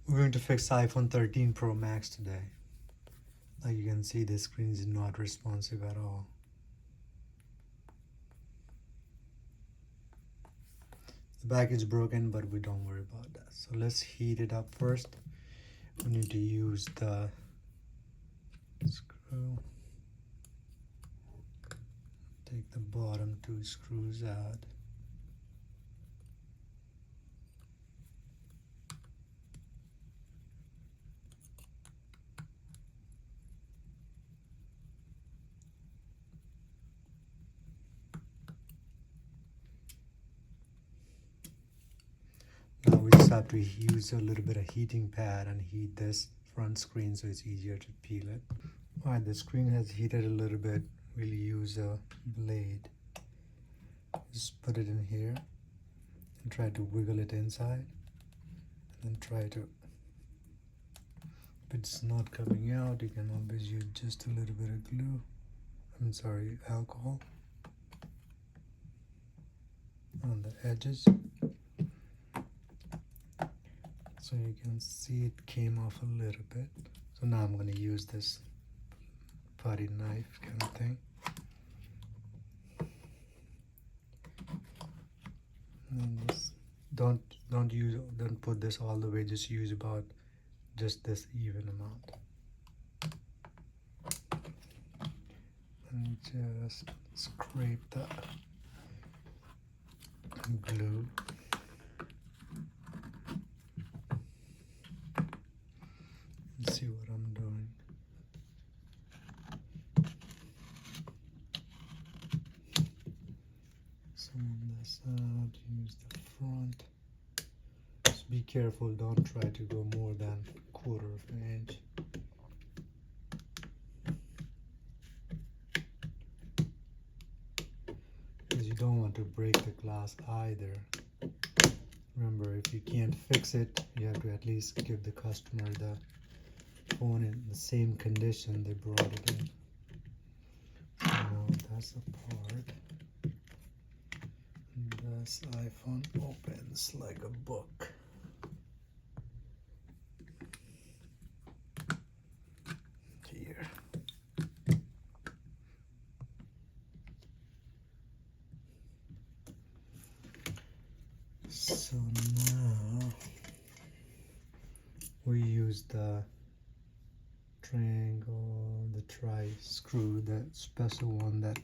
We're going to fix iPhone 13 Pro Max today. Like you can see, the screen is not responsive at all. The back is broken, but we don't worry about that. So let's heat it up first. We need to use the screw. Take the bottom two screws out. Now we just have to use a little bit of heating pad and heat this front screen so it's easier to peel it. Alright, the screen has heated a little bit. We'll use a blade. Just put it in here and try to wiggle it inside. And then try to, if it's not coming out, you can always use just a little bit of glue. Alcohol on the edges. So you can see it came off a little bit. So now I'm going to use this putty knife kind of thing. And just don't put this all the way, just use about just this even amount. And just scrape the glue. Let's see what I'm doing. So on this side, use the front. Just be careful, don't try to go more than 1/4 of an inch. Because you don't want to break the glass either. Remember, if you can't fix it, you have to at least give the customer the phone in the same condition they brought it in. So now that's the part. And this iPhone opens like a book. Here. So now we use the triangle, the tri-screw, that special one that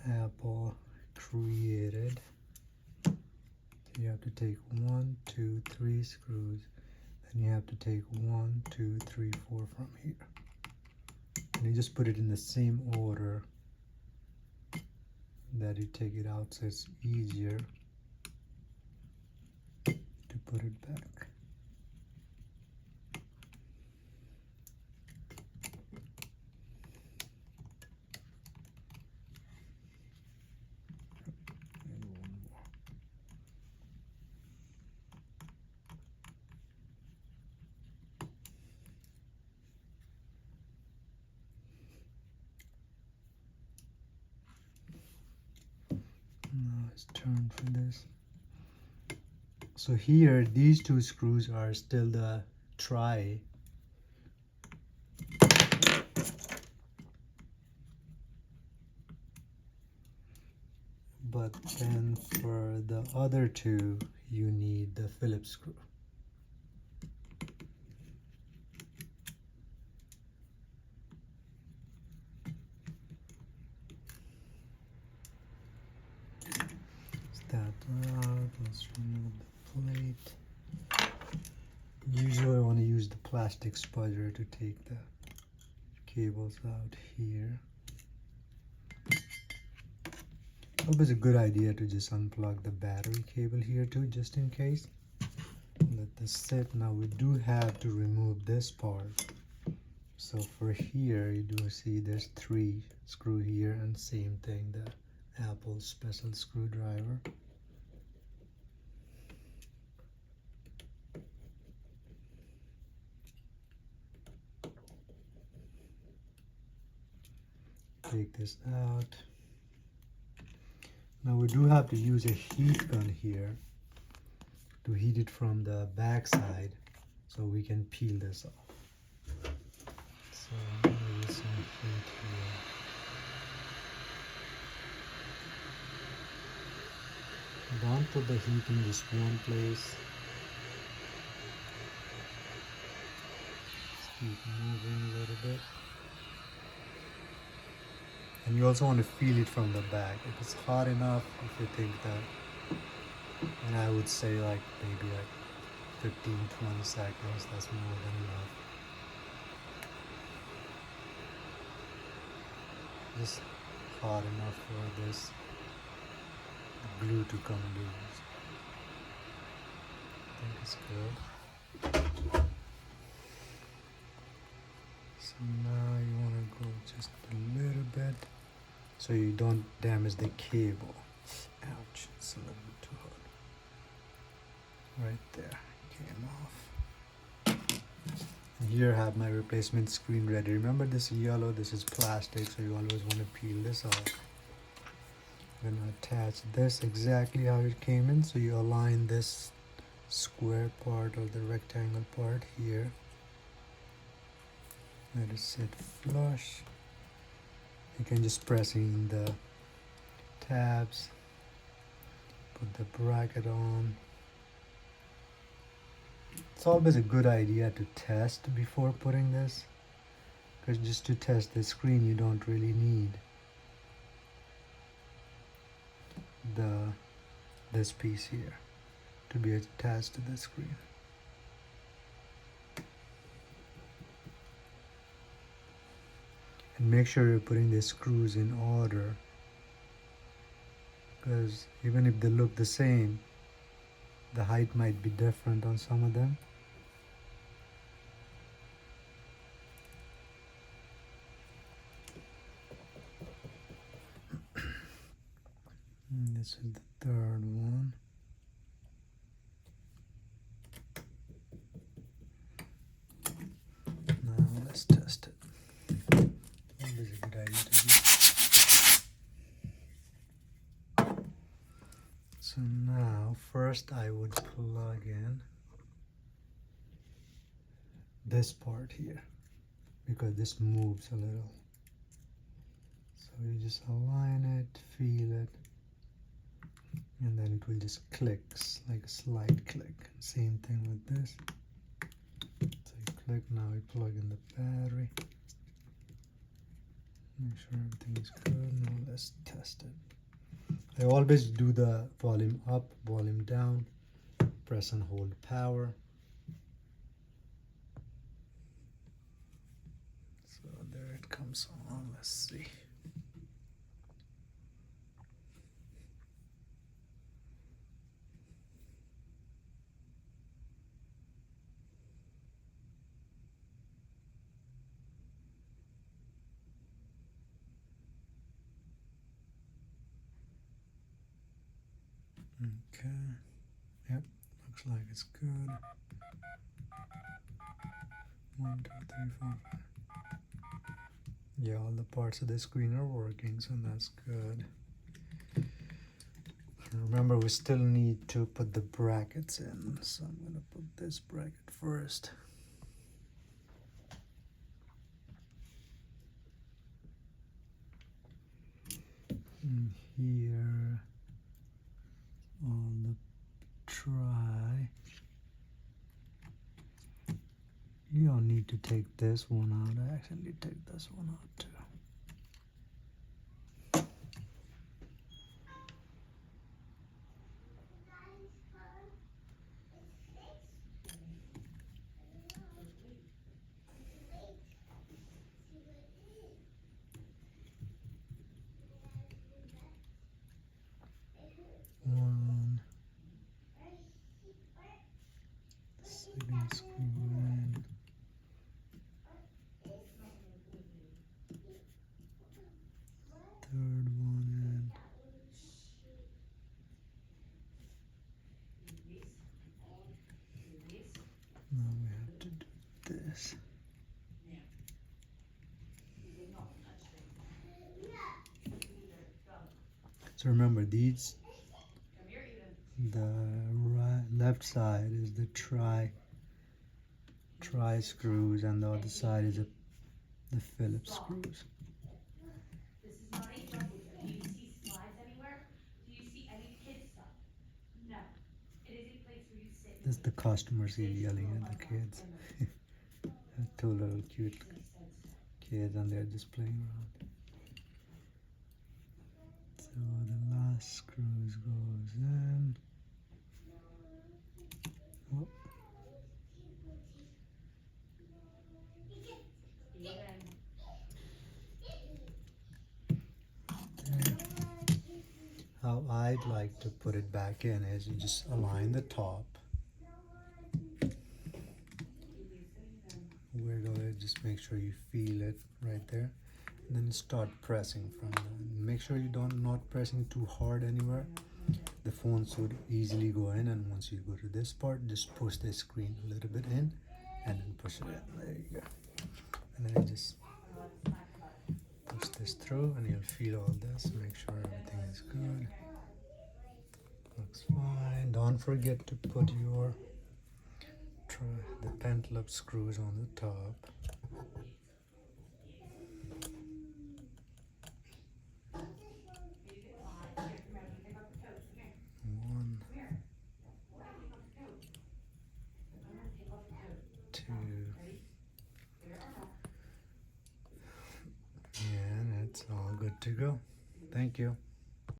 Apple created. You have to take 1, 2, 3 screws, and you have to take 1, 2, 3, 4 from here. And you just put it in the same order that you take it out, so it's easier to put it back. Now it's turned for this. So here, these two screws are still the tri. But then for the other two, you need the Phillips screw. That out. Let's remove the plate. Usually I want to use the plastic spudger to take the cables out here. Always a good idea to just unplug the battery cable here too, just in case. Let this sit. Now we do have to remove this part. So for here, you do see there's 3 screw here, and same thing, the Apple special screwdriver. Take this out. Now we do have to use a heat gun here to heat it from the back side. so we can peel this off. So I'm gonna use some heat here. Don't put the heat in just one place. Just keep moving a little bit. And you also want to feel it from the back. If it's hot enough, if you think that, and I would say like maybe like 15-20 seconds, that's more than enough. Just hot enough for this glue to come loose. I think it's good. So now you want to go just a little bit so you don't damage the cable. Ouch, it's a little bit too hot. Right there, came off. And here I have my replacement screen ready. Remember, this yellow, this is plastic, so you always want to peel this off. I'm gonna attach this exactly how it came in, so you align this square part or the rectangle part here. Let it sit flush. You can just press in the tabs, put the bracket on. It's always a good idea to test before putting this, because just to test the screen you don't really need this piece here to be attached to the screen. And make sure you're putting the screws in order, because even if they look the same, the height might be different on some of them. And this is the third one. Now let's test it. Always a good idea to do. So now first I would plug in this part here, because this moves a little. So you just align it, feel it, and then it will just clicks like a slight click. Same thing with this. So you click, now you plug in the battery. Make sure everything is good. Now let's test it. I always do the volume up, volume down, press and hold power. So there it comes on. Let's see. Okay. Yep. Looks like it's good. 1, 2, 3, 4, 5. Yeah, all the parts of the screen are working, so that's good. Remember, we still need to put the brackets in, so I'm going to put this bracket first. And here, on the try, you don't need to take this one out. I actually take this one out too. One, second screw in. Third one in. Now we have to do this. So remember, these, the left side is the try tri screws, and the other side is the Phillips screws. This is not a jungle gym. Do you see slides anywhere? Do you see any kid stuff? No. It is a place where you sit. This is the customers here yelling at the kids. Two little cute kids, and they're just playing around. So the last screws goes in. Oh. There. How I'd like to put it back in is you just align the top, wiggle it, just make sure you feel it right there, and then start pressing from there. Make sure you don't not pressing too hard anywhere. The phone should easily go in, and once you go to this part, just push the screen a little bit in and then push it in. There you go. And then you just push this through and you'll feel all this. Make sure everything is good. Looks fine. Don't forget to put the pentlobe screws on the top. One, two, and it's all good to go. Thank you.